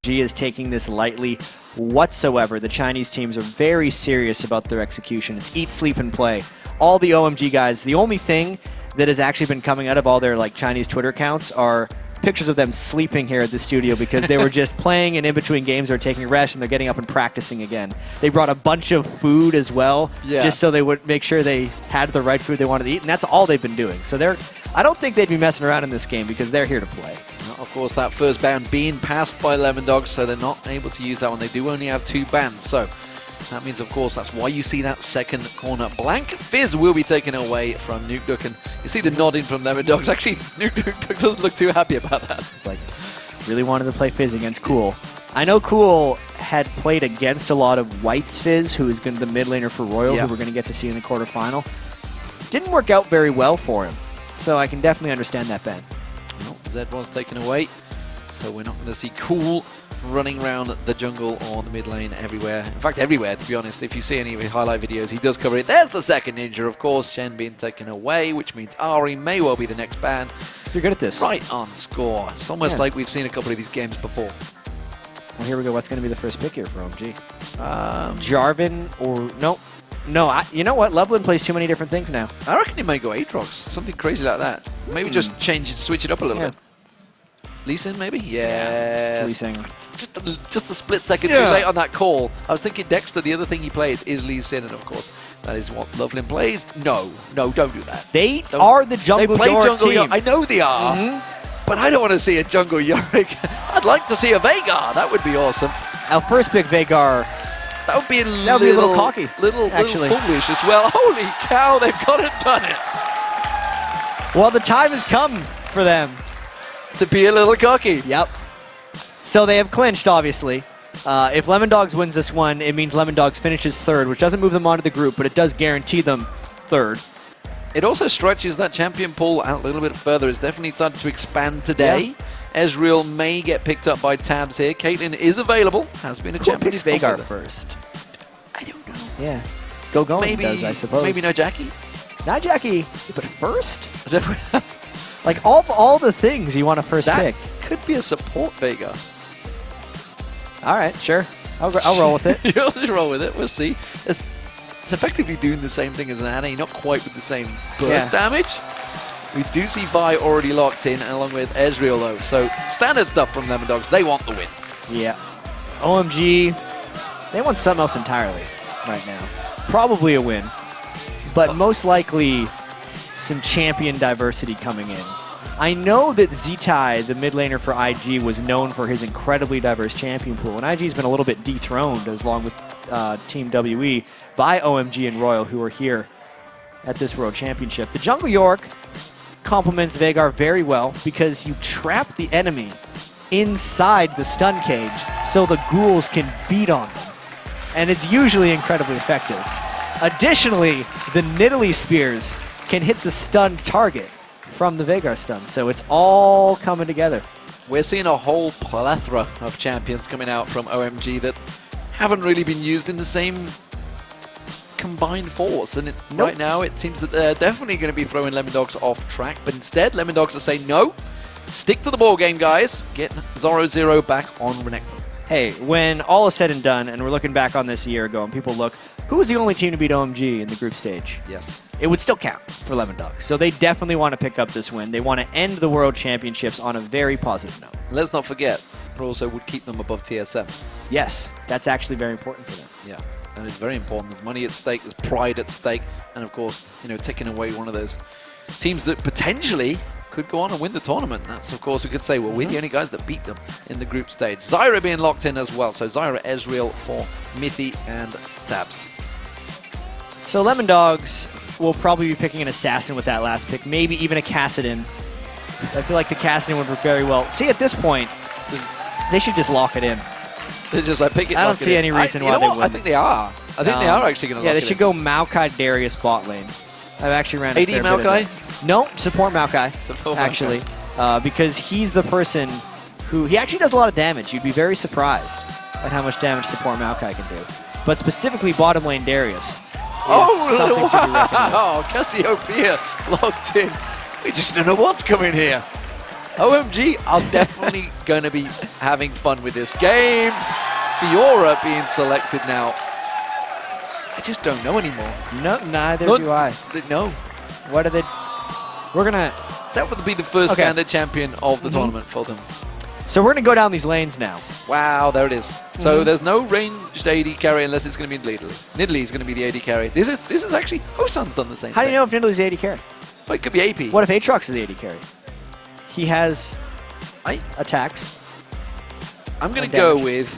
OMG is taking this lightly whatsoever. The Chinese teams are very serious about their execution. It's eat, sleep, and play. All the OMG guys, the only thing that has actually been coming out of all their Chinese Twitter accounts are pictures of them sleeping here at the studio because they were just playing, and in between games they're taking a rest and they're getting up and practicing again. They brought a bunch of food as well, just so they would make sure they had the right food they wanted to eat, and that's all they've been doing. So I don't think they'd be messing around in this game because they're here to play. Of course, that first ban being passed by Lemondogs, so they're not able to use that one. They do only have 2 bans, so that means, of course, that's why you see that second corner blank. Fizz will be taken away from Nuke and you see the nodding from Lemondogs. Actually, Nuke doesn't look too happy about that. It's like, really wanted to play Fizz against Cool. I know Cool had played against a lot of White's Fizz, who is going to be the mid laner for Royal, who we're going to get to see in the quarterfinal. Didn't work out very well for him, so I can definitely understand that ban. Well, Z1's taken away, so we're not going to see Cool running around the jungle or the mid lane everywhere. In fact, everywhere, to be honest. If you see any of his highlight videos, he does cover it. There's the second ninja, of course. Shen being taken away, which means Ari may well be the next ban. You're good at this. Right on score. It's almost like we've seen a couple of these games before. Well, here we go. What's going to be the first pick here for OMG? Jarvan or... No. No, you know what? Loveland plays too many different things now. I reckon he may go Aatrox. Something crazy like that. Maybe just change it, switch it up a little bit. Lee Sin, maybe? Yes. It's Lee Sin. Just a split second too late on that call. I was thinking Dexter, the other thing he plays is Lee Sin, and of course, that is what Loveland plays. No, don't do that. They are the jungle team. I know they are, but I don't want to see a jungle Yorick. I'd like to see a Veigar. That would be awesome. Our first pick, Veigar. That would be a little cocky. Little foolish as well. Holy cow, they've got it done it. Well, the time has come for them to be a little cocky. Yep. So they have clinched, obviously. If Lemondogs wins this one, it means Lemondogs finishes third, which doesn't move them onto the group, but it does guarantee them third. It also stretches that champion pool out a little bit further. It's definitely started to expand today. Ezreal may get picked up by Tabs here. Caitlyn is available. Has been a champion. Who picks Veigar first? I don't know. Yeah. Go does, I suppose. Maybe no Jackie. Not Jackie, but first? Like all the things you want to first pick. Could be a support Veigar. All right, sure. I'll roll with it. You'll just roll with it. We'll see. It's effectively doing the same thing as an Annie, not quite with the same burst damage. We do see Vi already locked in, along with Ezreal though. So standard stuff from Lemondogs. They want the win. Yeah. OMG, they want something else entirely right now. Probably a win, but most likely some champion diversity coming in. I know that Zitai, the mid laner for IG, was known for his incredibly diverse champion pool, and IG's been a little bit dethroned, along with Team WE, by OMG and Royal, who are here at this World Championship. The Jungle York complements Veigar very well because you trap the enemy inside the stun cage so the ghouls can beat on them, and it's usually incredibly effective. Additionally, the Nidalee spears can hit the stunned target from the Veigar stun, so it's all coming together. We're seeing a whole plethora of champions coming out from OMG that haven't really been used in the same combined force, and right now it seems that they're definitely going to be throwing Lemondogs off track, but instead Lemondogs are saying no, stick to the ball game, guys, get 0-0 back on Renekton. Hey, when all is said and done, and we're looking back on this a year ago, and people look, who was the only team to beat OMG in the group stage? Yes. It would still count for Lemondogs. So they definitely want to pick up this win. They want to end the World Championships on a very positive note. Let's not forget, it also would keep them above TSM. Yes, that's actually very important for them. Yeah, and it's very important. There's money at stake, there's pride at stake, and of course, you know, taking away one of those teams that potentially could go on and win the tournament. That's, of course, we could say, well, we're the only guys that beat them in the group stage. Zyra being locked in as well. So Zyra, Ezreal for Mithy and Tabs. So Lemondogs will probably be picking an assassin with that last pick, maybe even a Kassadin. I feel like the Kassadin would work very well. See, at this point, they should just lock it in. They're just like, pick it. I don't see any reason why they wouldn't. I think they are. I think they are actually going to lock it in. Yeah, they should go Maokai Darius bot lane. I've actually ran a AD fair Maokai? bit of it. No, support Maokai, actually. Because he's the person who... He actually does a lot of damage. You'd be very surprised at how much damage support Maokai can do. But specifically bottom lane Darius. Oh, wow! Cassiopeia locked in. We just don't know what's coming here. OMG are definitely going to be having fun with this game. Fiora being selected now. I just don't know anymore. No, neither do I. No. What are they? We're gonna. That would be the first standard champion of the tournament for them. So we're gonna go down these lanes now. Wow, there it is. So there's no ranged AD carry unless it's going to be Nidalee. Nidalee is going to be the AD carry. This is actually Hosan's done the same. How do you know if Nidalee's the AD carry? Well, it could be AP. What if Aatrox is the AD carry? He has attacks. I'm going to go with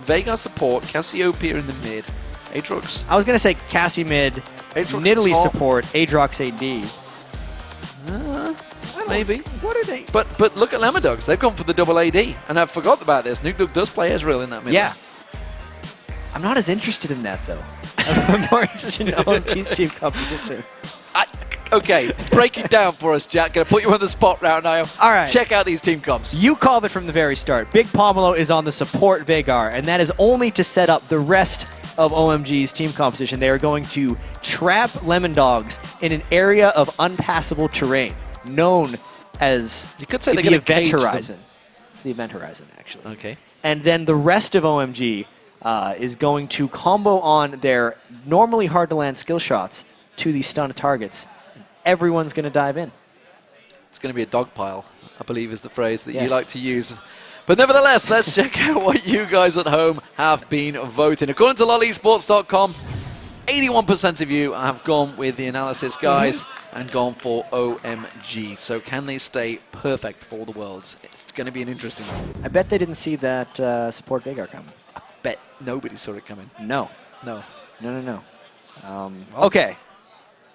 Veigar support, Cassiopeia in the mid, Aatrox. I was gonna say Cassie mid, Aatrox Nidalee top. support, Aatrox AD. Maybe. What are they? But look at Lemondogs. They've gone for the double AD. And I forgot about this. Nukdog does play Ezreal in that mid. Yeah. I'm not as interested in that, though. I'm more interested in OMG's team composition. Okay, break it down for us, Jack. Gonna put you on the spot right now. All right. Check out these team comps. You called it from the very start. Big Pomelo is on the support Veigar, and that is only to set up the rest of OMG's team composition. They are going to trap Lemondogs in an area of unpassable terrain, known as You could say the they're gonna event cage them. horizon. It's the event horizon, actually. Okay. And then the rest of OMG is going to combo on their normally hard-to-land skill shots to the stunned targets. Everyone's going to dive in. It's going to be a dog pile, I believe is the phrase that you Yes. like to use. But nevertheless, let's check out what you guys at home have been voting. According to lolesports.com, 81% of you have gone with the analysis guys and gone for OMG. So can they stay perfect for the Worlds? It's going to be an interesting one. I bet they didn't see that support Veigar coming. Bet nobody saw it coming. No. No. No. Okay.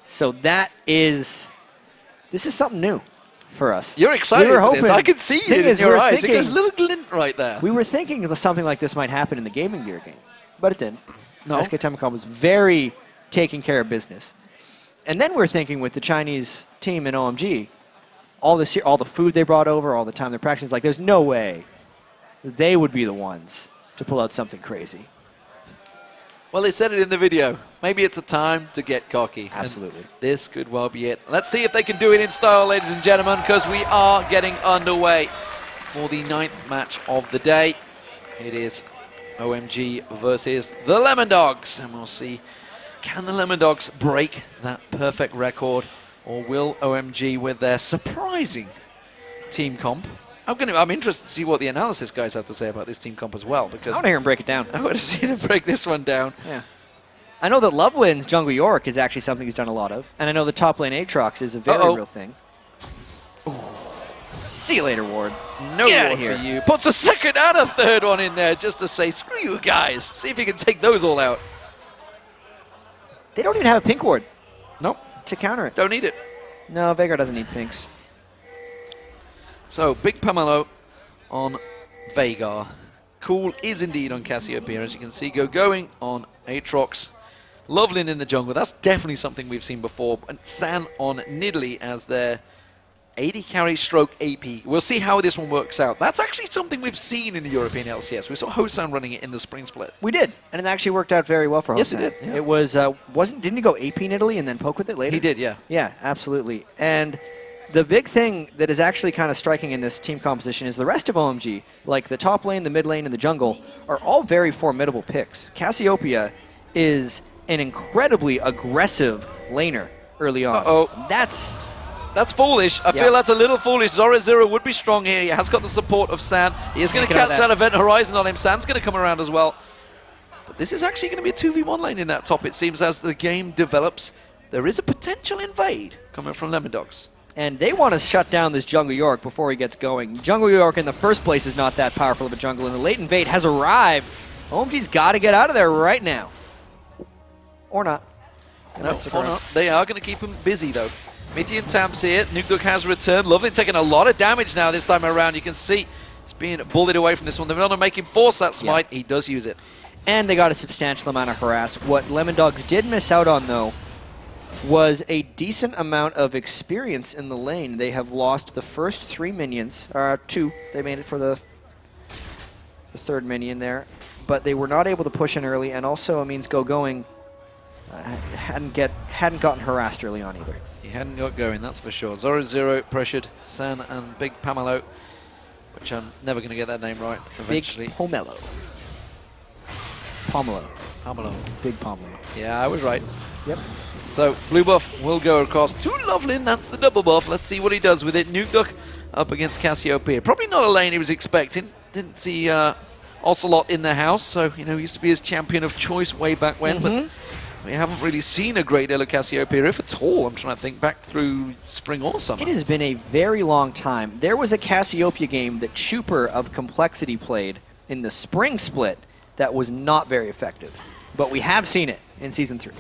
So this is something new for us. You're excited We were for this. hoping- I can see Thing it is, in your we're eyes. It thinking- goes a little glint right there. We were thinking that something like this might happen in the Gaming Gear game, but it didn't. No. SK Telecom was very taking care of business. And then we're thinking with the Chinese team in OMG, all the food they brought over, all the time they're practicing, it's like there's no way that they would be the ones to pull out something crazy. Well, they said it in the video. Maybe it's a time to get cocky. Absolutely. And this could well be it. Let's see if they can do it in style, ladies and gentlemen, because we are getting underway for the 9th match of the day. It is OMG versus the Lemondogs. And we'll see, can the Lemondogs break that perfect record, or will OMG, with their surprising team comp? I'm interested to see what the analysis guys have to say about this team comp as well, I because want to hear him break it down. I want to see them break this one down. Yeah. I know that Loveland's Jungle York is actually something he's done a lot of, and I know the top lane Aatrox is a very real thing. Ooh. See you later, Ward. No Get outta ward here. for you. Puts a second and a third one in there just to say, screw you guys. See if you can take those all out. They don't even have a pink ward Nope, to counter it. don't need it. No, Veigar doesn't need pinks. So, big Pomelo on Veigar. Cool is indeed on Cassiopeia, as you can see. Going on Aatrox. Loveland in the jungle. That's definitely something we've seen before. And San on Nidalee as their AD carry stroke AP. We'll see how this one works out. That's actually something we've seen in the European LCS. We saw Hosan running it in the spring split. We did, and it actually worked out very well for Hosan. Yes, it did, yeah. It was didn't he go AP in Italy and then poke with it later? He did, yeah. Yeah, absolutely. And the big thing that is actually kind of striking in this team composition is the rest of OMG, like the top lane, the mid lane, and the jungle, are all very formidable picks. Cassiopeia is an incredibly aggressive laner early on. Uh-oh. That's foolish. I feel that's a little foolish. Zora Zero would be strong here. He has got the support of San. He is going to catch that event horizon on him. San's going to come around as well. But this is actually going to be a 2v1 lane in that top, it seems, as the game develops. There is a potential invade coming from Lemondogs. And they want to shut down this Jungle York before he gets going. Jungle York in the first place is not that powerful of a jungle, and the late invade has arrived. OMG's got to get out of there right now. Or not. No, or not. They are going to keep him busy, though. Mithian Tamp's here. Nukdog has returned. Lovely taking a lot of damage now this time around. You can see he's being bullied away from this one. They're going to make him force that smite. Yeah. He does use it. And they got a substantial amount of harass. What Lemondogs did miss out on, though, was a decent amount of experience in the lane. They have lost the first 3 minions. 2. They made it for the third minion there. But they were not able to push in early, and also it means going hadn't gotten harassed early on either. He hadn't got going, that's for sure. Zoro pressured San and Big Pamelo, which I'm never going to get that name right eventually. Big Pomelo. Pomelo. Pamelo. Big Pomelo. Yeah, I was right. Yep. So blue buff will go across to Loveland. That's the double buff. Let's see what he does with it. Nuke up against Cassiopeia. Probably not a lane he was expecting. Didn't see Ocelot in the house, so he used to be his champion of choice way back when. But we haven't really seen a great deal of Cassiopeia, if at all. I'm trying to think back through spring or summer. It has been a very long time. There was a Cassiopeia game that Chuper of Complexity played in the spring split that was not very effective. But we have seen it in Season 3.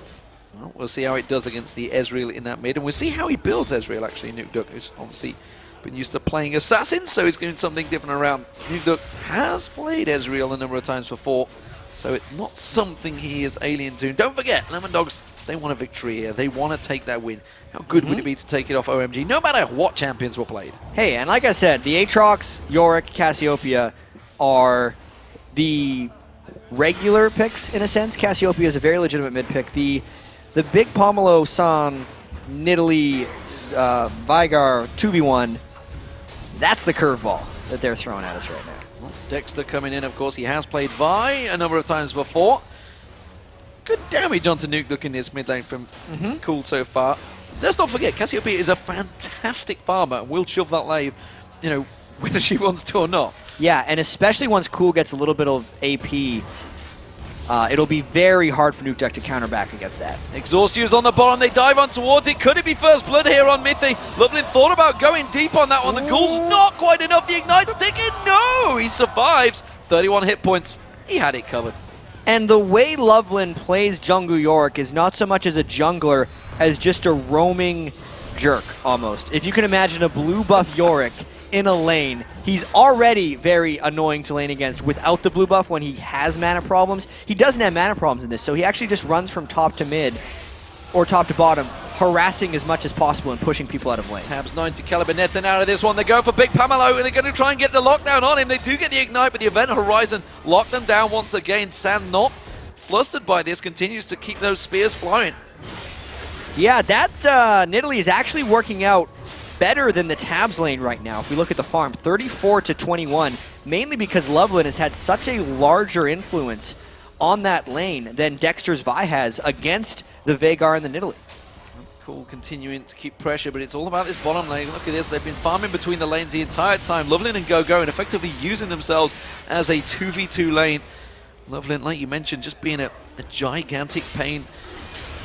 Well, we'll see how it does against the Ezreal in that mid, and we'll see how he builds Ezreal, actually. Nuke who's obviously been used to playing Assassins, so he's doing something different around. Nuke has played Ezreal a number of times before, so it's not something he is alien to. Don't forget, Lemondogs, they want a victory here. They want to take that win. How good would it be to take it off OMG, no matter what champions were played? Hey, and like I said, the Aatrox, Yorick, Cassiopeia are the regular picks, in a sense. Cassiopeia is a very legitimate mid pick. The Big Pomelo, San, Nidalee, Vigar, 2v1, that's the curveball that they're throwing at us right now. Well, Dexter coming in, of course. He has played Vi a number of times before. Good damage onto Nuke in this mid lane from Cool so far. Let's not forget, Cassiopeia is a fantastic farmer and will shove that lane, whether she wants to or not. Yeah, and especially once Cool gets a little bit of AP, it'll be very hard for Nuke to counter back against that. Exhaustion's on the bottom, they dive on towards it. Could it be first blood here on Mythy? Loveland thought about going deep on that one. The Ghoul's not quite enough. The Ignite's ticking. No! He survives. 31 hit points. He had it covered. And the way Loveland plays Jungle Yorick is not so much as a jungler as just a roaming jerk, almost. If you can imagine a blue buff Yorick in a lane, he's already very annoying to lane against without the blue buff when he has mana problems. He doesn't have mana problems in this, so he actually just runs from top to mid or top to bottom, harassing as much as possible and pushing people out of lane. Tabs 90 caliber Netten out of this one. They're going for Big Pamelo and they're going to try and get the lockdown on him. They do get the Ignite, but the Event Horizon locked them down once again. San, not flustered by this, continues to keep those spears flying. Yeah, that Nidalee is actually working out better than the Tabs lane right now. If we look at the farm, 34-21, mainly because Loveland has had such a larger influence on that lane than Dexter's Vi has against the Veigar and the Nidalee. Cool, continuing to keep pressure, but it's all about this bottom lane. Look at this, they've been farming between the lanes the entire time. Loveland and Go and effectively using themselves as a 2v2 lane. Loveland, like you mentioned, just being a gigantic pain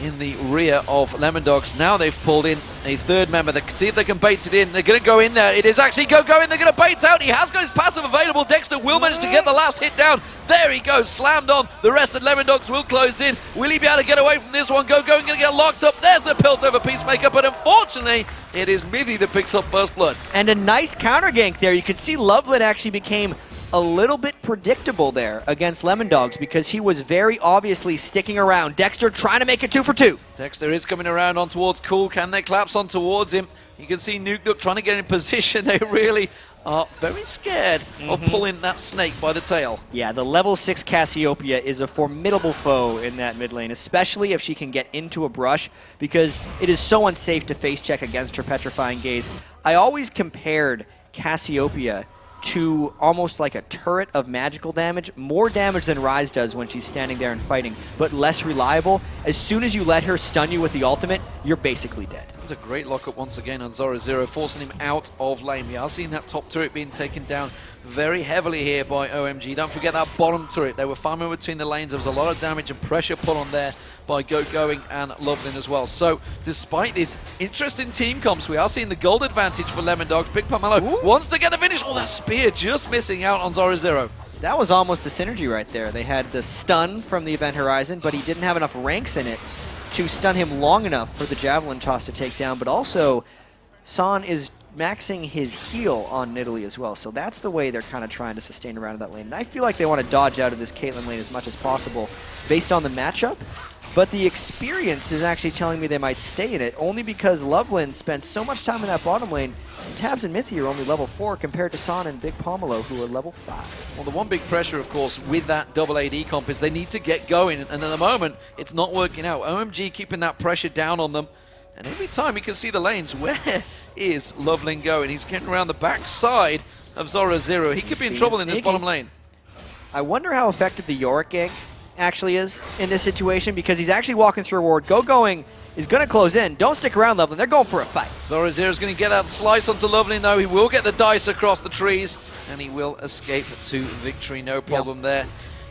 in the rear of Lemondogs. Now they've pulled in a third member. They can see if they can bait it in. They're going to go in there. It is actually Go in. They're going to bait out. He has got his passive available. Dexter will manage to get the last hit down. There he goes, slammed on. The rest of Lemondogs will close in. Will he be able to get away from this one? Go going to get locked up. There's the pilt over Peacemaker, but unfortunately, it is Mythy that picks up first blood. And a nice counter gank there. You can see Loveland actually became a little bit predictable there against Lemondogs because he was very obviously sticking around. Dexter trying to make it 2 for 2. Dexter is coming around on towards Cool. Can they collapse on towards him? You can see Nuke trying to get in position. They really are very scared of pulling that snake by the tail. Yeah, the level 6 Cassiopeia is a formidable foe in that mid lane, especially if she can get into a brush, because it is so unsafe to face check against her Petrifying Gaze. I always compared Cassiopeia to almost like a turret of magical damage. More damage than Ryze does when she's standing there and fighting, but less reliable. As soon as you let her stun you with the ultimate, you're basically dead. It was a great lockup once again on Zoro, forcing him out of lane. We are seeing that top turret being taken down very heavily here by OMG. Don't forget that bottom turret. They were farming between the lanes. There was a lot of damage and pressure put on there by Going and Loveland as well. So despite these interesting team comps, we are seeing the gold advantage for Lemondogs. Big Pamelo wants to get the finish. Oh, that spear just missing out on Zoro. That was almost the synergy right there. They had the stun from the Event Horizon, but he didn't have enough ranks in it to stun him long enough for the Javelin toss to take down. But also, San is maxing his heal on Nidalee as well. So that's the way they're kind of trying to sustain around that lane. And I feel like they want to dodge out of this Caitlyn lane as much as possible based on the matchup. But the experience is actually telling me they might stay in it, only because Loveland spent so much time in that bottom lane. Tabs and Mythy are only level 4 compared to San and Big Pomelo, who are level 5. Well, the one big pressure, of course, with that double AD comp is they need to get going. And at the moment, it's not working out. OMG keeping that pressure down on them. And every time you can see the lanes, where is Loveling going? He's getting around the backside of Zoro Zero. He could be in trouble in this bottom lane. I wonder how effective the Yorick gank actually is in this situation, because he's actually walking through a ward. Going is going to close in. Don't stick around, Loveling. They're going for a fight. Zoro Zero is going to get that slice onto Loveling, though. He will get the dice across the trees, and he will escape to victory. No problem there.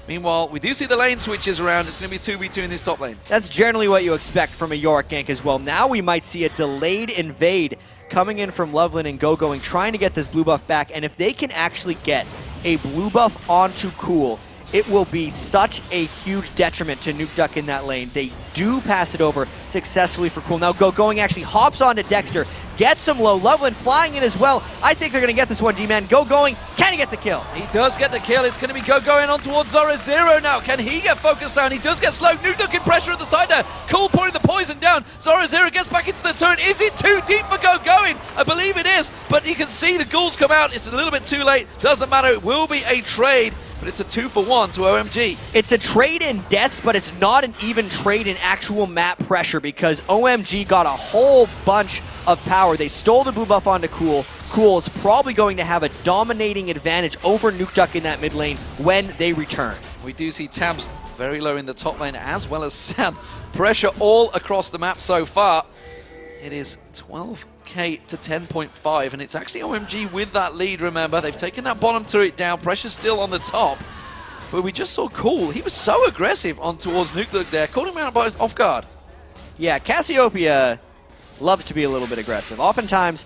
Meanwhile, we do see the lane switches around. It's going to be 2v2 in this top lane. That's generally what you expect from a Yorick gank as well. Now we might see a delayed invade coming in from Loveland and Going, trying to get this blue buff back. And if they can actually get a blue buff onto Cool, it will be such a huge detriment to Nuke Duck in that lane. They do pass it over successfully for Cool. Now Going actually hops onto Dexter, gets him low. Loveland flying in as well. I think they're going to get this one, D-Man. Going, can he get the kill? He does get the kill. It's going to be Going on towards Zoro Zero now. Can he get focused down? He does get slowed. Nuke Duck in pressure at the side there. Cool pouring the poison down. Zoro Zero gets back into the turret. Is it too deep for Going? I believe it is, but you can see the ghouls come out. It's a little bit too late. Doesn't matter. It will be a trade. But it's a 2-for-1 to OMG. It's a trade in deaths, but it's not an even trade in actual map pressure, because OMG got a whole bunch of power. They stole the blue buff onto Cool. Cool is probably going to have a dominating advantage over Nuke Duck in that mid lane when they return. We do see Tabs very low in the top lane, as well as San. Pressure all across the map so far. It is 12k to 10.5, and it's actually OMG with that lead, remember. They've taken that bottom turret down. Pressure's still on the top. But we just saw Cool. He was so aggressive on towards Nuke Duck there. Caught him out by off guard. Yeah, Cassiopeia loves to be a little bit aggressive. Oftentimes,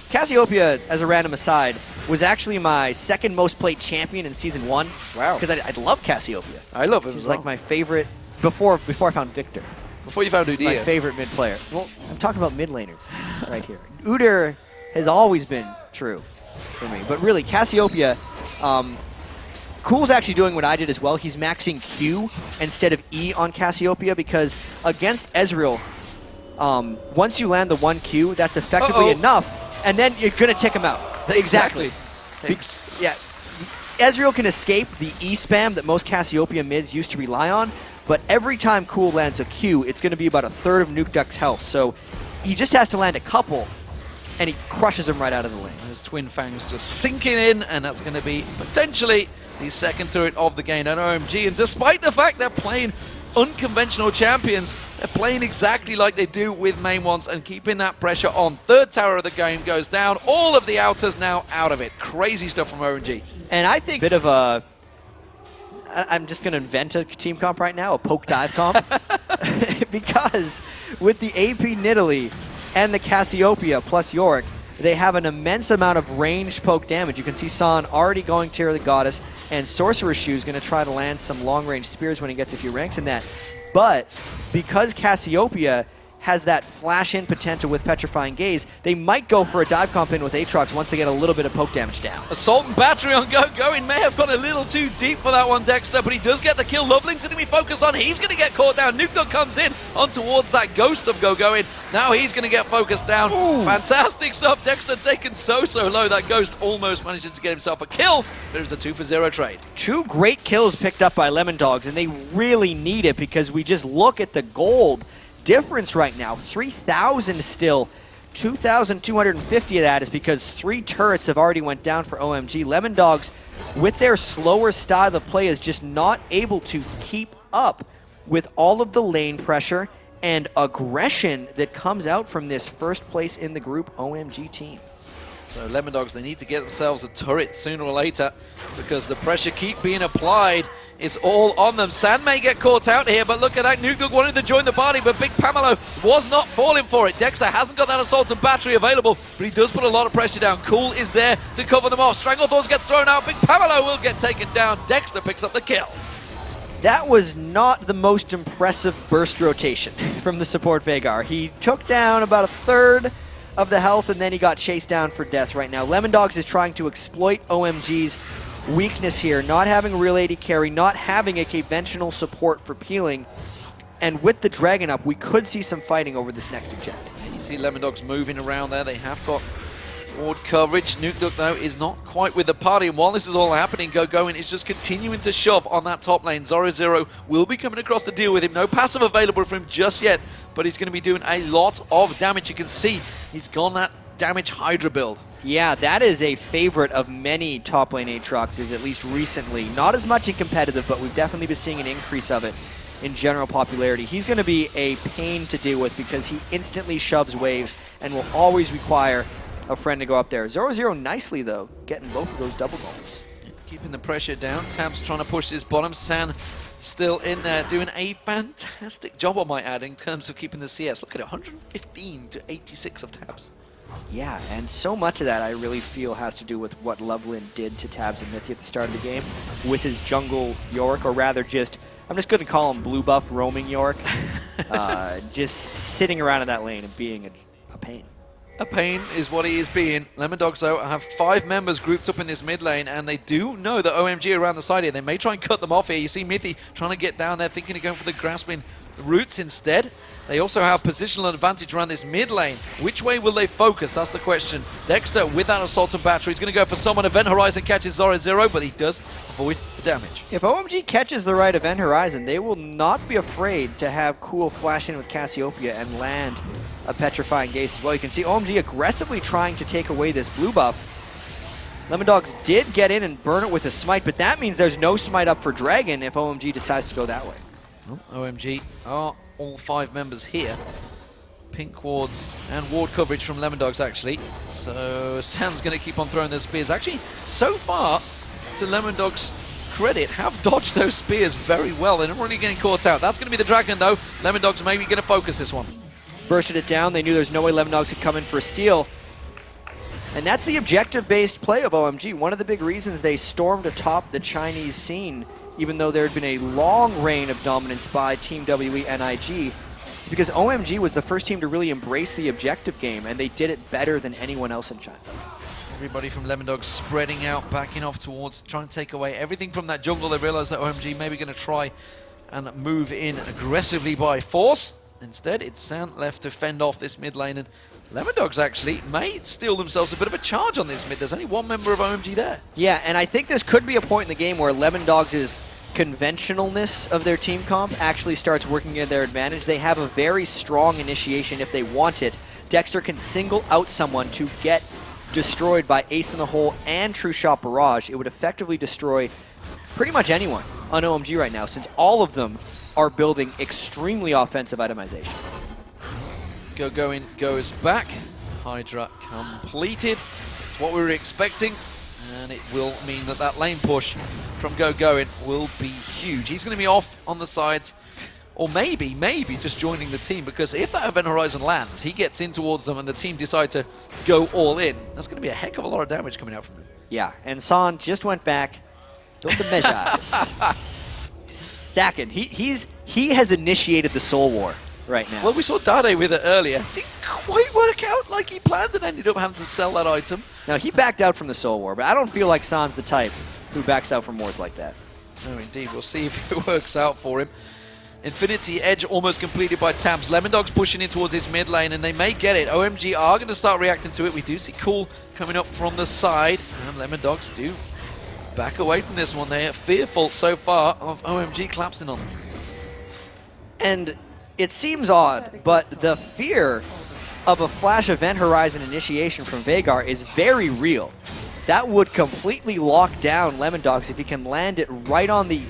Cassiopeia, as a random aside, was actually my second most played champion in Season 1. Wow. Because I love Cassiopeia. I love him He's as well. like my favorite, before I found Victor. Before you found He's Udyr. my favorite mid player. Well, I'm talking about mid laners right here. Udyr has always been true for me. But really, Cassiopeia, Cool's actually doing what I did as well. He's maxing Q instead of E on Cassiopeia, because against Ezreal, once you land the 1Q, that's effectively enough, and then you're going to tick him out. Exactly. Yeah. Ezreal can escape the E spam that most Cassiopeia mids used to rely on, but every time Cool lands a Q, it's going to be about a third of Nuke Duck's health. So he just has to land a couple, and he crushes him right out of the lane. His Twin Fangs just sinking in, and that's going to be potentially the second turret of the game at OMG. And despite the fact they're playing unconventional champions, they're playing exactly like they do with main ones and keeping that pressure on. Third tower of the game goes down. All of the outers now out of it. Crazy stuff from OMG. And I think a bit of a... I'm just going to invent a team comp right now, a poke dive comp. Because with the AP Nidalee and the Cassiopeia plus Yorick, they have an immense amount of ranged poke damage. You can see San already going Tear of the Goddess, and Sorcerer's Shoe is going to try to land some long-range spears when he gets a few ranks in that. But because Cassiopeia has that flash-in potential with Petrifying Gaze, they might go for a dive comp in with Aatrox once they get a little bit of poke damage down. Assault and battery on Going may have gone a little too deep for that one, Dexter, but he does get the kill. Loveling's going to be focused on. He's going to get caught down. Nuke Duck comes in on towards that ghost of Going. Now he's going to get focused down. Ooh. Fantastic stuff. Dexter taken so low. That ghost almost manages to get himself a kill. There's a 2-for-0 trade. 2 great kills picked up by Lemondogs, and they really need it, because we just look at the gold difference right now. 3,000 still. 2,250 of that is because 3 turrets have already went down for OMG. Lemondogs, with their slower style of play, is just not able to keep up with all of the lane pressure and aggression that comes out from this first place in the group OMG team. So Lemondogs, they need to get themselves a turret sooner or later, because the pressure keep being applied. It's all on them. San may get caught out here, but look at that. Nuke Duck wanted to join the party, but Big Pamelo was not falling for it. Dexter hasn't got that assault and battery available, but he does put a lot of pressure down. Cool is there to cover them off. Stranglethorns get thrown out. Big Pamelo will get taken down. Dexter picks up the kill. That was not the most impressive burst rotation from the support Veigar. He took down about a third of the health, and then he got chased down for death right now. Lemondogs is trying to exploit OMG's weakness here, not having a real AD carry, not having a conventional support for peeling, and with the Dragon up, we could see some fighting over this next objective. And you see Lemondogs moving around there. They have got Ward coverage. Nuke Duck, though, is not quite with the party. And while this is all happening, Going is just continuing to shove on that top lane. Zoro will be coming across to deal with him. No passive available for him just yet, but he's going to be doing a lot of damage. You can see he's gone that damage Hydra build. Yeah, that is a favorite of many top lane Aatrox, is at least recently. Not as much in competitive, but we've definitely been seeing an increase of it in general popularity. He's going to be a pain to deal with because he instantly shoves waves and will always require a friend to go up there. Zoro nicely, though, getting both of those double goals. Keeping the pressure down. Tabs trying to push his bottom. San still in there, doing a fantastic job, I might add, in terms of keeping the CS. Look at it, 115 to 86 of Tabs. Yeah, and so much of that I really feel has to do with what Loveland did to Tabs and Mythy at the start of the game with his jungle Yorick, or rather just, I'm just going to call him blue buff roaming Yorick, just sitting around in that lane and being a pain. A pain is what he is being. Lemondogs, though, have 5 members grouped up in this mid lane, and they do know that OMG are around the side here. They may try and cut them off here. You see Mythy trying to get down there, thinking of going for the grasping roots instead. They also have positional advantage around this mid lane. Which way will they focus? That's the question. Dexter, with that assault and battery, is going to go for someone. Event Horizon catches Zoro, but he does avoid the damage. If OMG catches the right Event Horizon, they will not be afraid to have Cool flash in with Cassiopeia and land a Petrifying Gaze as well. You can see OMG aggressively trying to take away this blue buff. Lemondogs did get in and burn it with a smite, but that means there's no smite up for Dragon if OMG decides to go that way. Oh, OMG are all 5 members here. Pink wards and ward coverage from Lemondogs, actually. So San's going to keep on throwing those spears. Actually, so far, to Lemondogs' credit, have dodged those spears very well. They're not really getting caught out. That's going to be the Dragon, though. Lemondogs maybe going to focus this one. Bursted it down. They knew there's no way Lemondogs could come in for a steal. And that's the objective-based play of OMG. One of the big reasons they stormed atop the Chinese scene, even though there had been a long reign of dominance by Team WE and IG, is because OMG was the first team to really embrace the objective game, and they did it better than anyone else in China. Everybody from Lemondogs spreading out, backing off towards, trying to take away everything from that jungle. They realize that OMG may be going to try and move in aggressively by force. Instead, it's San left to fend off this mid lane, and Lemondogs actually may steal themselves a bit of a charge on this mid. There's only one member of OMG there. Yeah, and I think this could be a point in the game where Lemondogs' conventionalness of their team comp actually starts working in their advantage. They have a very strong initiation if they want it. Dexter can single out someone to get destroyed by Ace in the Hole and True Shot Barrage. It would effectively destroy pretty much anyone on OMG right now, since all of them are building extremely offensive itemization. Going goes back. Hydra completed. It's what we were expecting, and it will mean that that lane push from Going will be huge. He's going to be off on the sides, or maybe just joining the team, because if that Event Horizon lands, he gets in towards them and the team decide to go all in. That's going to be a heck of a lot of damage coming out from him. Yeah, and San just went back, built the measures. Second, he has initiated the Soul War right now. Well, we saw Dade with it earlier. Didn't quite work out like he planned and ended up having to sell that item. Now, he backed out from the Soul War, but I don't feel like San's the type who backs out from wars like that. No, indeed. We'll see if it works out for him. Infinity Edge almost completed by Tabs. Lemondogs pushing in towards his mid lane, and they may get it. OMG are going to start reacting to it. We do see Cool coming up from the side, and Lemondogs do back away from this one. They are fearful so far of OMG collapsing on them. And it seems odd, but the fear of a Flash Event Horizon initiation from Veigar is very real. That would completely lock down Lemondogs if he can land it right on the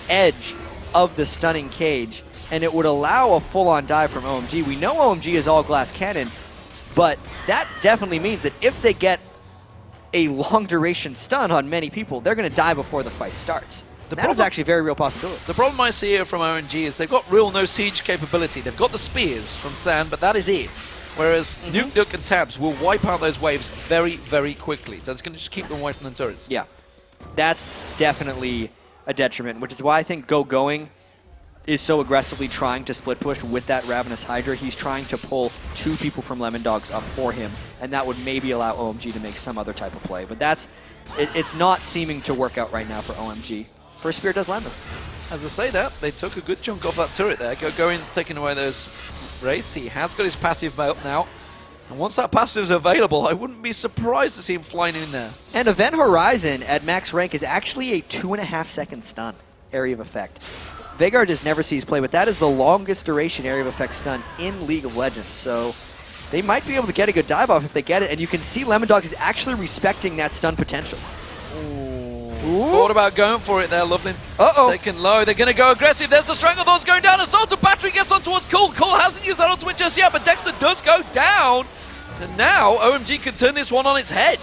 edge of the stunning cage, and it would allow a full-on dive from OMG. We know OMG is all glass cannon, but that definitely means that if they get a long-duration stun on many people, they're going to die before the fight starts. That is actually a very real possibility. The problem I see here from OMG is they've got real no siege capability. They've got the spears from San, but that is it. Whereas Nuke Duck and Tabs will wipe out those waves very, very quickly. So it's going to just keep them away from the turrets. Yeah, that's definitely a detriment, which is why I think Going is so aggressively trying to split push with that Ravenous Hydra. He's trying to pull 2 people from Lemondogs up for him, and that would maybe allow OMG to make some other type of play. But it's not seeming to work out right now for OMG. First Spear does land them. As I say that, they took a good chunk off that turret there. Going's taking away those raids. He has got his passive belt now. And once that passive is available, I wouldn't be surprised to see him flying in there. And Event Horizon at max rank is actually a 2.5-second stun area of effect. Veigar just never sees play, but that is the longest duration area of effect stun in League of Legends. So they might be able to get a good dive off if they get it. And you can see Lemondogs is actually respecting that stun potential. Thought about going for it there, Loveland. Taken low. They're going to go aggressive. There's the Stranglethorns going down. Assault of Battery gets on towards Cole. Cole hasn't used that ultimate just yet, but Dexter does go down. And now OMG can turn this one on its head.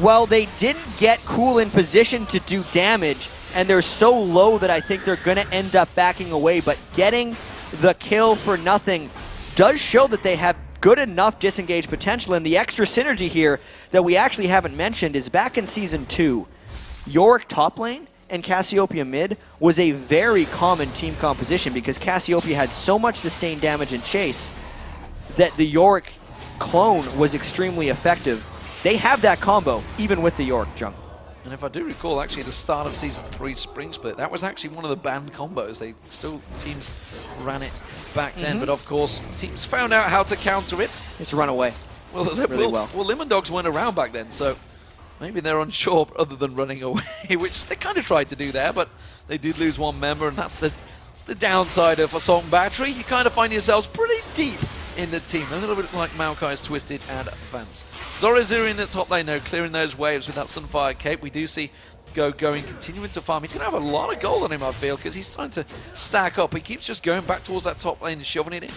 Well, they didn't get Cool in position to do damage, and they're so low that I think they're going to end up backing away. But getting the kill for nothing does show that they have good enough disengage potential. And the extra synergy here that we actually haven't mentioned is back in Season 2. Yorick top lane and Cassiopeia mid was a very common team composition because Cassiopeia had so much sustained damage and chase that the Yorick clone was extremely effective. They have that combo even with the Yorick jungle. And if I do recall, actually, the start of Season 3 Spring Split, that was actually one of the banned combos. Teams ran it back then, but of course, teams found out how to counter it. It's run away. Well, Lemondogs weren't around back then, so maybe they're unsure other than running away, which they kind of tried to do there, but they did lose one member, and that's the downside of Assault and Battery. You kind of find yourselves pretty deep in the team, a little bit like Maokai's Twisted and Vance. Zoraziri in the top lane now, clearing those waves with that Sunfire Cape. We do see going, continuing to farm. He's going to have a lot of gold on him, I feel, because he's starting to stack up. He keeps just going back towards that top lane and shoving it in.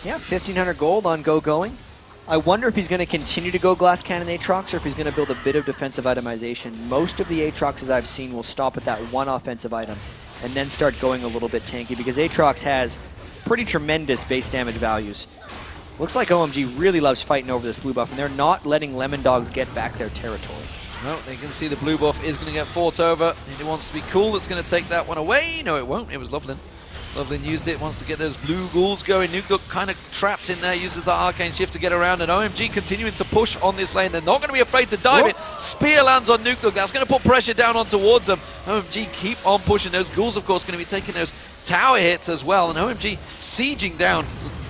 Yeah, 1,500 gold on going. I wonder if he's going to continue to go Glass Cannon Aatrox or if he's going to build a bit of defensive itemization. Most of the Aatroxes I've seen will stop at that one offensive item and then start going a little bit tanky because Aatrox has pretty tremendous base damage values. Looks like OMG really loves fighting over this blue buff, and they're not letting Lemondogs get back their territory. No, they can see the blue buff is going to get fought over. And it wants to be Cool that's going to take that one away. No, it won't. It was Loveland. Loveland used it, wants to get those blue ghouls going. Nukeduk kind of trapped in there, uses the Arcane Shift to get around, and OMG continuing to push on this lane. They're not going to be afraid to dive it. Spear lands on Nukeduk. That's going to put pressure down on towards them. OMG keep on pushing. Those ghouls, of course, going to be taking those tower hits as well, and OMG sieging down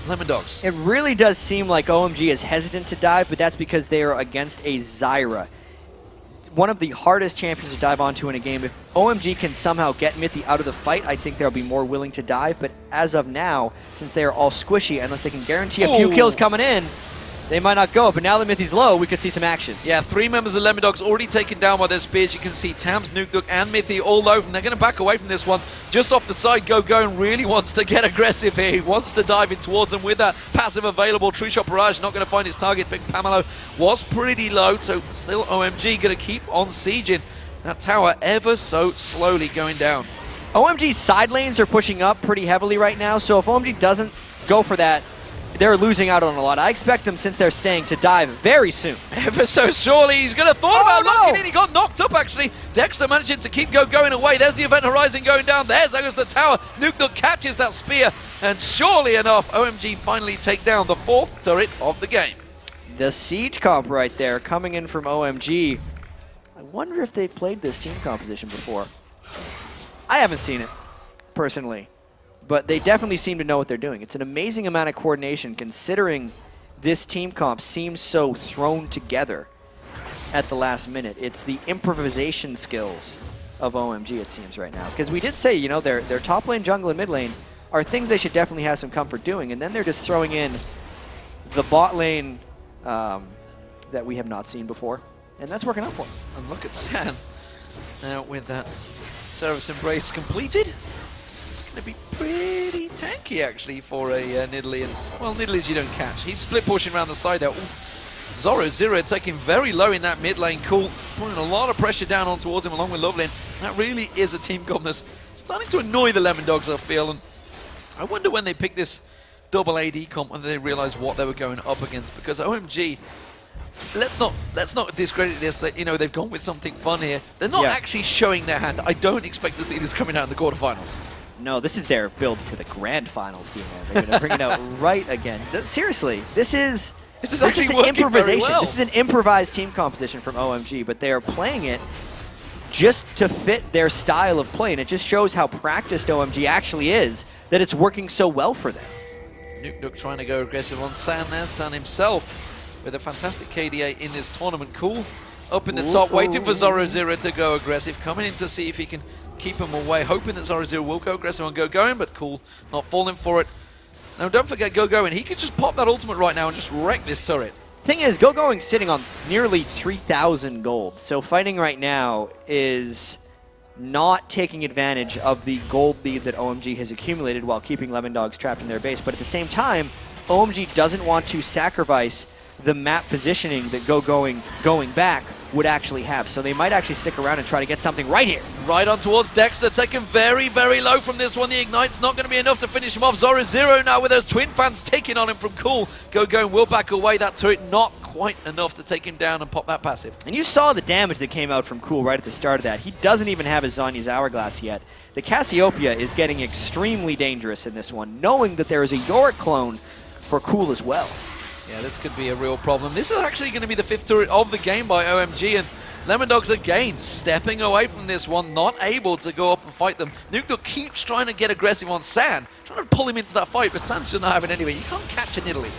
Lemondogs. It really does seem like OMG is hesitant to dive, but that's because they are against a Zyra. One of the hardest champions to dive onto in a game. If OMG can somehow get Mithy out of the fight, I think they'll be more willing to dive. But as of now, since they are all squishy, unless they can guarantee a few kills coming in, they might not go. But now that Mithy's low, we could see some action. Yeah, 3 members of Lemondogs already taken down by their spears. You can see Tams, Nukeduk, and Mithy all low, and they're going to back away from this one. Just off the side, Going really wants to get aggressive here. He wants to dive in towards them with that passive available. True Shot Barrage not going to find its target. Big Pamelo was pretty low, so still OMG going to keep on sieging. That tower ever so slowly going down. OMG's side lanes are pushing up pretty heavily right now, so if OMG doesn't go for that, they're losing out on a lot. I expect them, since they're staying, to dive very soon. Ever so surely. He's going to thought about locking in. He got knocked up, actually. Dexter managing to keep going away. There's the Event Horizon going down. There goes the tower. Nukeduk catches that spear. And surely enough, OMG finally take down the 4th turret of the game. The Siege comp right there coming in from OMG. I wonder if they've played this team composition before. I haven't seen it, personally. But they definitely seem to know what they're doing. It's an amazing amount of coordination considering this team comp seems so thrown together at the last minute. It's the improvisation skills of OMG, it seems, right now. Because we did say, you know, their top lane, jungle, and mid lane are things they should definitely have some comfort doing. And then they're just throwing in the bot lane that we have not seen before. And that's working out for them. And look at San now with that Seraph's Embrace completed. Going to be pretty tanky, actually, for a Nidalee. Well, Nidalees you don't catch. He's split pushing around the side out. Zoraziri taking very low in that mid lane. Cool. Putting a lot of pressure down on towards him along with Loveland. That really is a team comp that's starting to annoy the Lemondogs, I feel. And I wonder when they pick this double AD comp and they realize what they were going up against. Because OMG, let's not discredit this, that, you know, they've gone with something fun here. They're not actually showing their hand. I don't expect to see this coming out in the quarterfinals. No, this is their build for the grand finals, D-Man. They're going to bring it out right again. Seriously, this is improvisation. Well. This is an improvised team composition from OMG, but they are playing it just to fit their style of play, and it just shows how practiced OMG actually is, that it's working so well for them. Nukeduk trying to go aggressive on San there. San himself with a fantastic KDA in this tournament. Cool up in the top, waiting for Zoro Zero to go aggressive, coming in to see if he can keep him away, hoping that Zoro Zero will go aggressive and go going, but Cool not falling for it. Now don't forget Go Going, he could just pop that ultimate right now and just wreck this turret. Thing is, Go Going's sitting on nearly 3,000 gold, so fighting right now is not taking advantage of the gold lead that OMG has accumulated while keeping Lemondogs trapped in their base. But at the same time, OMG doesn't want to sacrifice the map positioning that Go going back would actually have. So they might actually stick around and try to get something right here. Right on towards Dexter, taken very, very low from this one. The Ignite's not going to be enough to finish him off. Zoro Zero now with those twin fans taking on him from Cool. Go Going will back away. That turret not quite enough to take him down and pop that passive. And you saw the damage that came out from Cool right at the start of that. He doesn't even have his Zanya's Hourglass yet. The Cassiopeia is getting extremely dangerous in this one, knowing that there is a Yorick clone for Cool as well. Yeah, this could be a real problem. This is actually going to be the 5th turret of the game by OMG, and Lemondogs again stepping away from this one, not able to go up and fight them. Nuke keeps trying to get aggressive on San, trying to pull him into that fight, but San's just not having it anyway. You can't catch an Italy.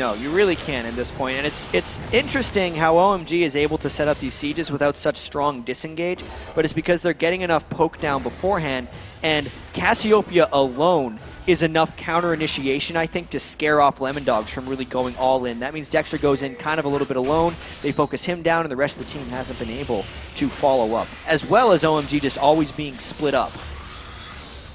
No, you really can't at this point, and it's interesting how OMG is able to set up these sieges without such strong disengage, but it's because they're getting enough poke down beforehand, and Cassiopeia alone is enough counter-initiation, I think, to scare off Lemondogs from really going all in. That means Dexter goes in kind of a little bit alone. They focus him down, and the rest of the team hasn't been able to follow up, as well as OMG just always being split up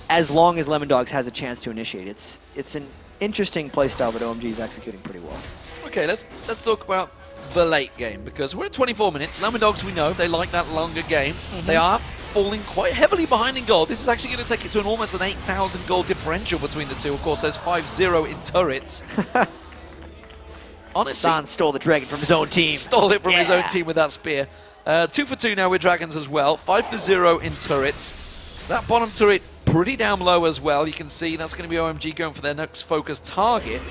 as long as Lemondogs has a chance to initiate. It's an interesting playstyle that OMG is executing pretty well. Okay, let's talk about the late game, because we're at 24 minutes. Lemondogs, we know, they like that longer game. They are falling quite heavily behind in gold. This is actually going to take it to almost an 8,000 gold differential between the two. Of course, there's 5-0 in turrets. Honestly, San stole the dragon from his own team. Stole it from his own team with that spear. 2 for 2 now with dragons as well. 5-0 in turrets. That bottom turret pretty down low as well. You can see that's going to be OMG going for their next focus target.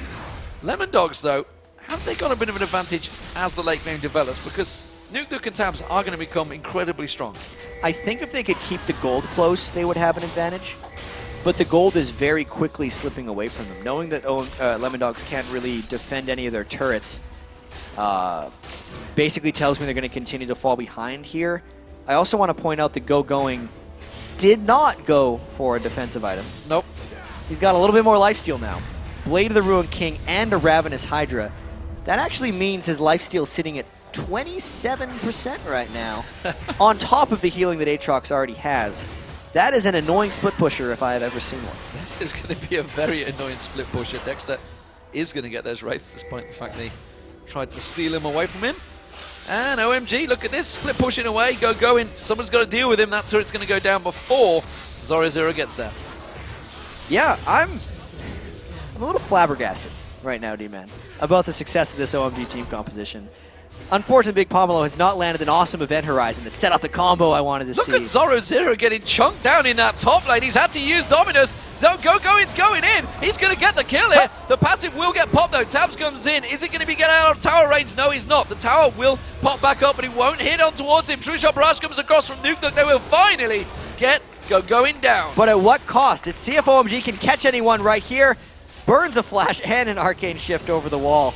Lemondogs, though, have they got a bit of an advantage as the late game develops? Because Nuke and Tabs are going to become incredibly strong. I think if they could keep the gold close, they would have an advantage. But the gold is very quickly slipping away from them. Knowing that Lemondogs can't really defend any of their turrets basically tells me they're going to continue to fall behind here. I also want to point out that Go Going did not go for a defensive item. Nope. He's got a little bit more lifesteal now. Blade of the Ruined King and a Ravenous Hydra. That actually means his lifesteal is sitting at 27% right now, on top of the healing that Aatrox already has. That is an annoying split pusher if I have ever seen one. That is going to be a very annoying split pusher. Dexter is going to get those wraiths despite the fact they tried to steal him away from him. And OMG, look at this, split pushing away, Go Going. Someone's got to deal with him. That turret's going to go down before Zoro Zero gets there. Yeah, I'm a little flabbergasted right now, D-Man, about the success of this OMG team composition. Unfortunately, Big Pomelo has not landed an awesome event horizon that set off the combo I wanted to see. Look at Zoro Zero getting chunked down in that top lane. He's had to use Dominus. Go Going's going in. He's going to get the kill here. The passive will get popped though. Tabs comes in. Is it going to be getting out of tower range? No, he's not. The tower will pop back up, but he won't hit on towards him. True Shot Barrage comes across from Nuke. They will finally get Going down. But at what cost? Let's see if OMG can catch anyone right here. Burns a flash and an arcane shift over the wall.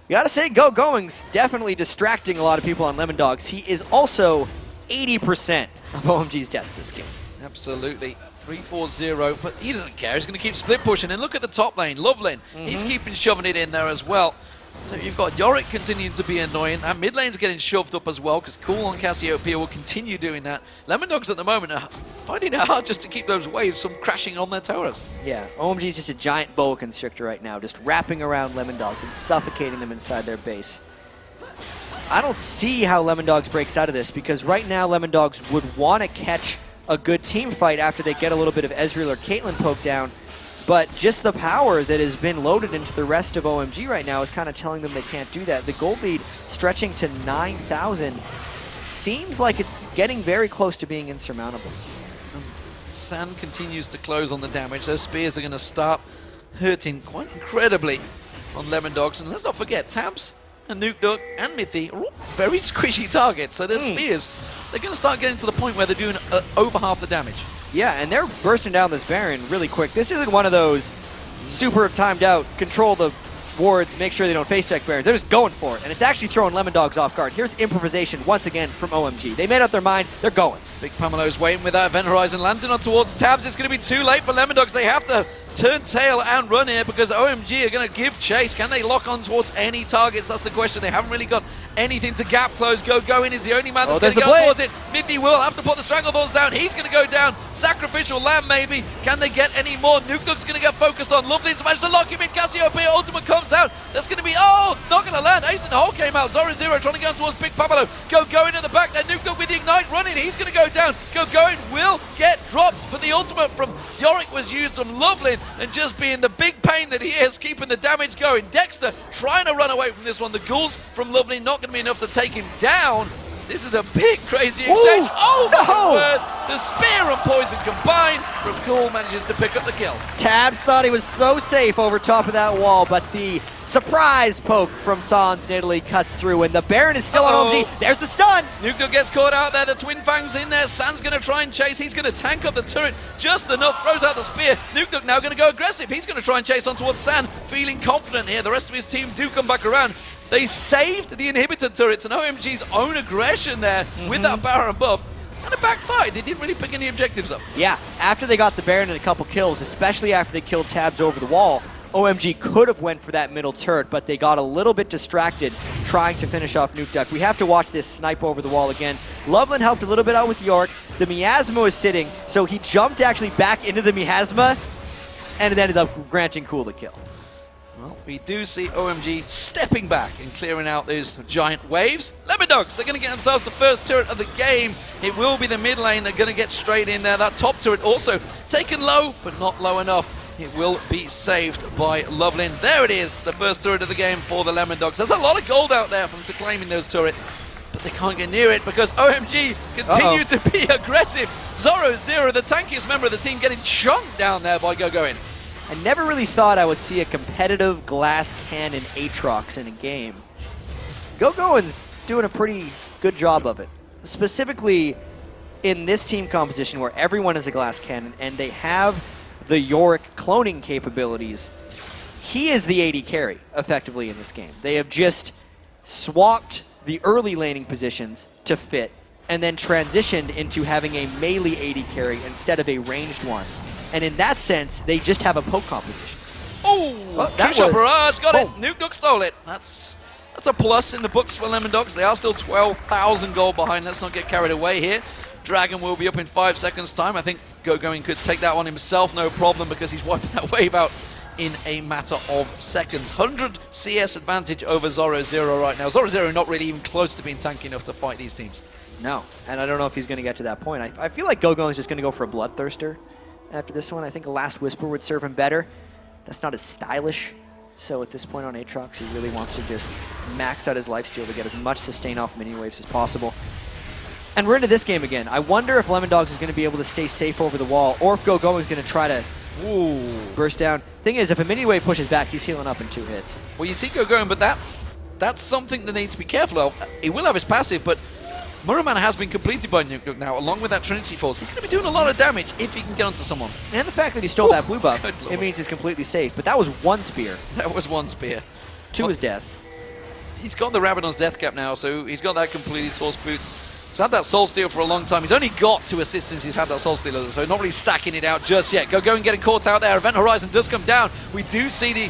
You gotta say, Go Going's definitely distracting a lot of people on Lemondogs. He is also 80% of OMG's deaths this game. Absolutely. 3-4-0, but he doesn't care. He's going to keep split pushing. And look at the top lane, Loveland. He's keeping shoving it in there as well. So you've got Yorick continuing to be annoying, and mid lane's getting shoved up as well, because Cool on Cassiopeia will continue doing that. Lemondogs at the moment are finding it hard just to keep those waves from crashing on their towers. Yeah, OMG's just a giant boa constrictor right now, just wrapping around Lemondogs and suffocating them inside their base. I don't see how Lemondogs breaks out of this, because right now Lemondogs would want to catch a good team fight after they get a little bit of Ezreal or Caitlyn poke down. But just the power that has been loaded into the rest of OMG right now is kind of telling them they can't do that. The gold lead stretching to 9,000 seems like it's getting very close to being insurmountable. San continues to close on the damage. Those spears are going to start hurting quite incredibly on Lemondogs. And let's not forget, Tabs and Nuke and Mithy are all very squishy targets. So their spears, they're going to start getting to the point where they're doing over half the damage. Yeah, and they're bursting down this Baron really quick. This isn't one of those super timed out, control the wards, make sure they don't face check Barons. They're just going for it, and it's actually throwing Lemondogs off guard. Here's improvisation once again from OMG. They made up their mind. They're going. Big Pamelo's waiting with that Event Horizon, landing on towards Tabs. It's going to be too late for Lemondogs. They have to turn tail and run here because OMG are going to give chase. Can they lock on towards any targets? That's the question. They haven't really got anything to gap close. Go in is the only man that's going to go towards it. Mithy will have to put the Stranglethorns down. He's going to go down. Sacrificial Lamb maybe. Can they get any more? Nukedog's going to get focused on. Lovely's managed to lock him in. Cassiopeia ultimate comes out. That's going to be, not going to land. Ace in the hole came out. Zoro Zero trying to go towards Big Pamelo. Go in at the back there. Nukedog with the Ignite running. He's going to go down. Going will get dropped, but the ultimate from Yorick was used on Lovelin, and just being the big pain that he is, keeping the damage going. Dexter trying to run away from this one. The ghouls from Lovelin not going to be enough to take him down. This is a big, crazy exchange. My word. The spear and poison combined from Ghoul manages to pick up the kill. Tabs thought he was so safe over top of that wall, but the surprise poke from Sans in Italy cuts through, and the Baron is still on OMG. There's the stun. Nukedog gets caught out there. The Twin Fangs in there. San's going to try and chase. He's going to tank up the turret just enough. Throws out the spear. Nukedog now going to go aggressive. He's going to try and chase on towards San, feeling confident here. The rest of his team do come back around. They saved the inhibitor turrets and OMG's own aggression there with that Baron buff. And it backfired. They didn't really pick any objectives up. Yeah, after they got the Baron and a couple kills, especially after they killed Tabs over the wall, OMG could have went for that middle turret, but they got a little bit distracted trying to finish off Nukeduck. We have to watch this snipe over the wall again. Loveland helped a little bit out with York. The Miasma was sitting, so he jumped actually back into the Miasma, and it ended up granting Cool the kill. Well, we do see OMG stepping back and clearing out those giant waves. Lemondogs, they're going to get themselves the first turret of the game. It will be the mid lane. They're going to get straight in there. That top turret also taken low, but not low enough. It will be saved by Lovelin. There it is, the first turret of the game for the Lemondogs. There's a lot of gold out there for them to claiming those turrets, but they can't get near it because OMG continue to be aggressive. Zoro Zero, the tankiest member of the team, getting chunked down there by Gogoin. I never really thought I would see a competitive glass cannon Aatrox in a game. Gogoin's doing a pretty good job of it. Specifically in this team composition where everyone is a glass cannon and they have the Yorick cloning capabilities. He is the AD carry, effectively, in this game. They have just swapped the early laning positions to fit and then transitioned into having a melee AD carry instead of a ranged one. And in that sense, they just have a poke composition. Tree-shot barrage, got it. Nukedog stole it. That's a plus in the books for Lemondogs. They are still 12,000 gold behind. Let's not get carried away here. Dragon will be up in 5 seconds' time. I think Gogoin could take that one himself, no problem, because he's wiping that wave out in a matter of seconds. 100 CS advantage over Zoro Zero right now. Zoro Zero not really even close to being tanky enough to fight these teams. No, and I don't know if he's going to get to that point. I feel like Gogoin is just going to go for a Bloodthirster after this one. I think a Last Whisper would serve him better. That's not as stylish. So at this point on Aatrox, he really wants to just max out his lifesteal to get as much sustain off mini waves as possible. And we're into this game again. I wonder if Lemondogs is going to be able to stay safe over the wall, or if Gogoin is going to try to burst down. Thing is, if a mini wave pushes back, he's healing up in 2 hits. Well, you see Gogoin, but that's something that they need to be careful of. He will have his passive, but Muramana has been completed by Nukedog now, along with that Trinity Force. He's going to be doing a lot of damage if he can get onto someone. And the fact that he stole that blue buff, it means he's completely safe. But that was 1 spear. That was 1 spear. 2 is death. He's got the Rabadon's death cap now, so he's got that completed Source Boots. He's had that Soul Steal for a long time. He's only got 2 assists since he's had that Soul Steal, so not really stacking it out just yet. Gogoin getting caught out there. Event Horizon does come down. We do see the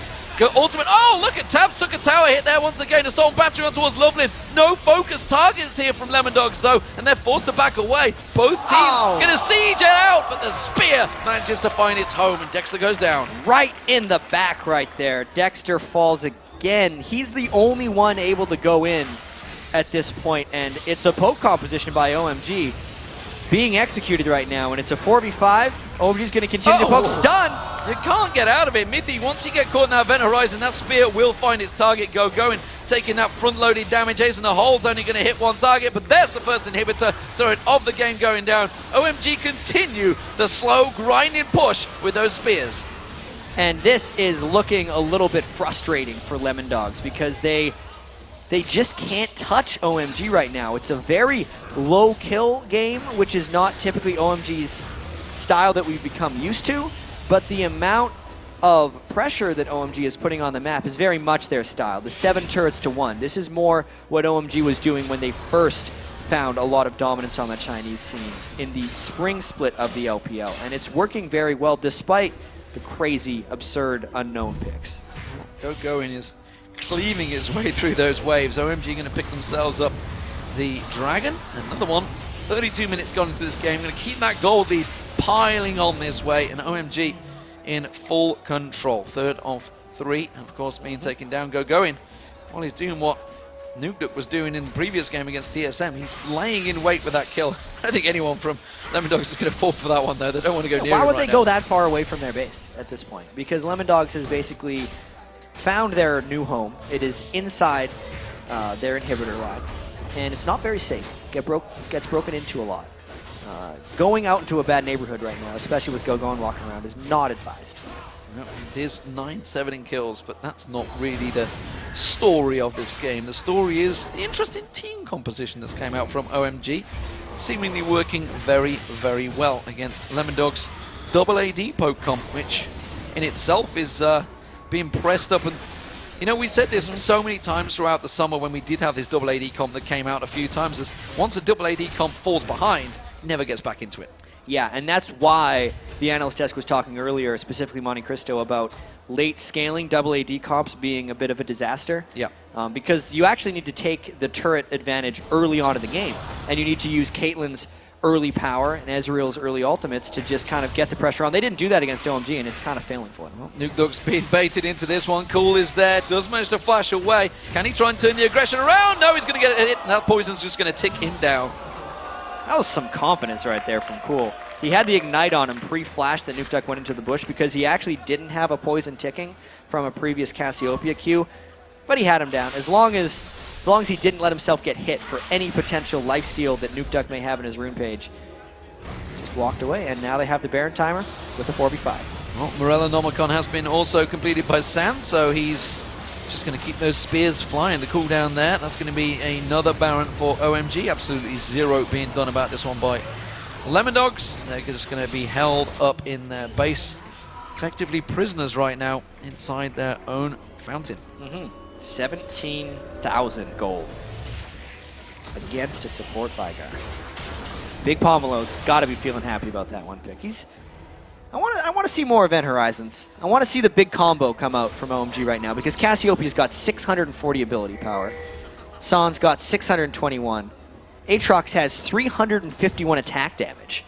ultimate. Oh, look at Tabs took a tower hit there once again. A Storm Battery on towards Lovelin. No focus targets here from Lemondogs though, and they're forced to back away. Both teams gonna siege it out, but the spear manages to find its home, and Dexter goes down. Right in the back right there. Dexter falls again. He's the only one able to go in at this point, and it's a poke composition by OMG being executed right now, and it's a 4v5. OMG's going to continue to poke. Stun! You can't get out of it. Mithy, once you get caught in that Event Horizon, that spear will find its target. Gogoin taking that front-loaded damage. Ace in the hole's only going to hit 1 target, but there's the first inhibitor turret of the game going down. OMG continue the slow, grinding push with those spears. And this is looking a little bit frustrating for Lemondogs because they just can't touch OMG right now. It's a very low kill game, which is not typically OMG's style that we've become used to, but the amount of pressure that OMG is putting on the map is very much their style. The 7 turrets to 1. This is more what OMG was doing when they first found a lot of dominance on the Chinese scene in the spring split of the LPL. And it's working very well despite the crazy, absurd, unknown picks. Going is cleaving its way through those waves. OMG going to pick themselves up the Dragon. Another one. 32 minutes gone into this game. Going to keep that gold lead piling on this way. And OMG in full control. 3rd of 3. Of course, being taken down. Going. Well, he's doing what Nuke was doing in the previous game against TSM. He's laying in wait with that kill. I don't think anyone from Lemondogs is going to fall for that one, though. They don't want to go near Why him would right they go now. that far away from their base at this point? Because Lemondogs has basically found their new home. It is inside their inhibitor line, and it's not very safe. Gets broken into a lot. Going out into a bad neighborhood right now, especially with Gogon walking around, is not advised. Yep, it is 9-7 in kills, but that's not really the story of this game. The story is the interesting team composition that's came out from OMG, seemingly working very, very well against Lemondogs' double AD poke comp, which in itself is being pressed up. And you know, we said this so many times throughout the summer when we did have this double AD comp that came out a few times, is once a double AD comp falls behind, never gets back into it. Yeah, and that's why the analyst desk was talking earlier, specifically Monte Cristo, about late scaling double AD comps being a bit of a disaster. Yeah. Because you actually need to take the turret advantage early on in the game, and you need to use Caitlyn's early power and Ezreal's early ultimates to just kind of get the pressure on. They didn't do that against OMG, and it's kind of failing for them. Well, Nuke's being baited into this one. Cool is there, does manage to flash away. Can he try and turn the aggression around? No, he's going to get it hit, and that poison's just going to tick him down. That was some confidence right there from Cool. He had the Ignite on him pre-flash that Nuke went into the bush because he actually didn't have a poison ticking from a previous Cassiopeia Q, but he had him down. As long as he didn't let himself get hit for any potential lifesteal that Nuke may have in his rune page, just walked away, and now they have the Baron timer with a 4v5. Well, Morella Nomicon has been also completed by Sand, so he's just going to keep those spears flying. The cooldown there, that's going to be another Baron for OMG. Absolutely zero being done about this one by Lemondogs. They're just going to be held up in their base. Effectively prisoners right now inside their own fountain. 17,000 gold against a support Vigar. Big Pomelo's got to be feeling happy about that one pick. I want to see more Event Horizons. I want to see the big combo come out from OMG right now because Cassiopeia's got 640 ability power. San's got 621. Aatrox has 351 attack damage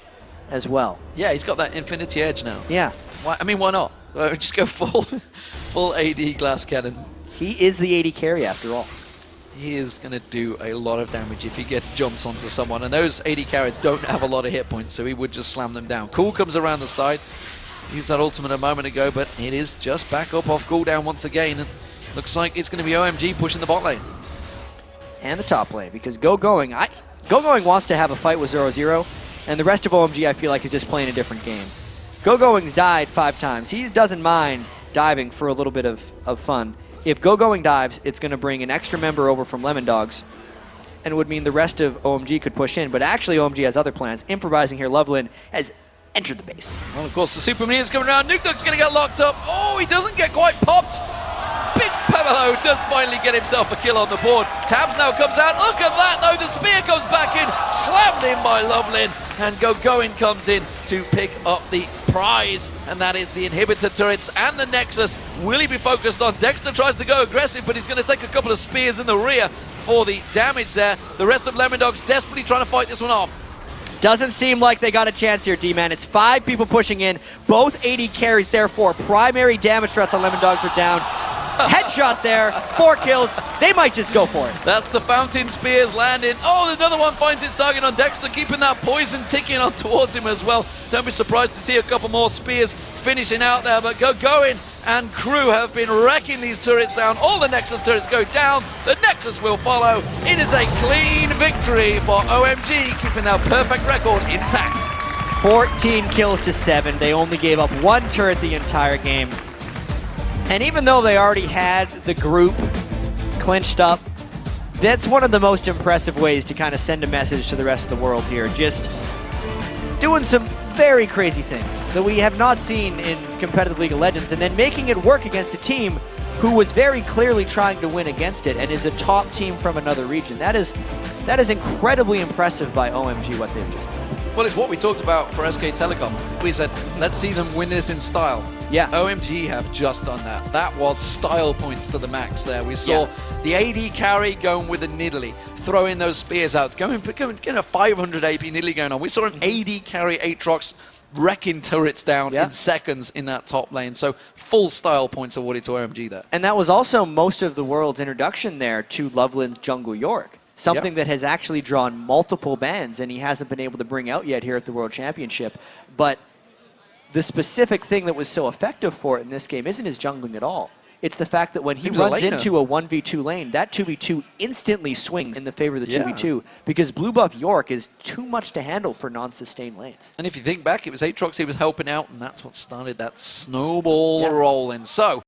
as well. Yeah, he's got that Infinity Edge now. Yeah. Why not? Just go full AD Glass Cannon. He is the AD carry after all. He is going to do a lot of damage if he gets jumps onto someone. And those AD carries don't have a lot of hit points, so he would just slam them down. Cool comes around the side. Used that ultimate a moment ago, but it is just back up off cooldown once again. And looks like it's going to be OMG pushing the bot lane. And the top lane, because Going wants to have a fight with 0-0, and the rest of OMG I feel like is just playing a different game. Going's died 5 times. He doesn't mind diving for a little bit of fun. If Going dives, it's going to bring an extra member over from Lemondogs, and it would mean the rest of OMG could push in. But actually, OMG has other plans. Improvising here, Loveland has entered the base. Well, of course, the Super Minions coming around. Nuke's going to get locked up. Oh, he doesn't get quite popped. Big Pamelo does finally get himself a kill on the board. Tabs now comes out. Look at that, though. The spear comes back in. Slammed in by Loveland. And Going comes in to pick up the prize. And that is the inhibitor turrets and the Nexus. Will he be focused on? Dexter tries to go aggressive, but he's going to take a couple of spears in the rear for the damage there. The rest of Lemondogs desperately trying to fight this one off. Doesn't seem like they got a chance here, D-Man. It's 5 people pushing in. Both 80 carries, therefore. Primary damage threats on Lemondogs are down. Headshot there, 4 kills. They might just go for it. That's the fountain spears landing. Oh, another one finds its target on Dexter, keeping that poison ticking on towards him as well. Don't be surprised to see a couple more spears finishing out there, but Going and crew have been wrecking these turrets down. All the Nexus turrets go down. The Nexus will follow. It is a clean victory for OMG, keeping their perfect record intact. 14 kills to 7. They only gave up 1 turret the entire game. And even though they already had the group clinched up, that's one of the most impressive ways to kind of send a message to the rest of the world here. Just doing some very crazy things that we have not seen in competitive League of Legends, and then making it work against a team who was very clearly trying to win against it and is a top team from another region. That is incredibly impressive by OMG, what they've just done. Well, it's what we talked about for SK Telecom. We said, let's see them win this in style. Yeah. OMG have just done that. That was style points to the max there. We saw the AD carry going with a Nidalee, throwing those spears out, getting a 500 AP Nidalee going on. We saw an AD carry Aatrox wrecking turrets down in seconds in that top lane. So full style points awarded to OMG there. And that was also most of the world's introduction there to Loveland's Jungle York. Something that has actually drawn multiple bans, and he hasn't been able to bring out yet here at the World Championship. But the specific thing that was so effective for it in this game isn't his jungling at all. It's the fact that when he runs into a 1v2 lane, that 2v2 instantly swings in the favor of the 2v2 because blue buff York is too much to handle for non-sustained lanes. And if you think back, it was Aatrox he was helping out, and that's what started that snowball rolling. So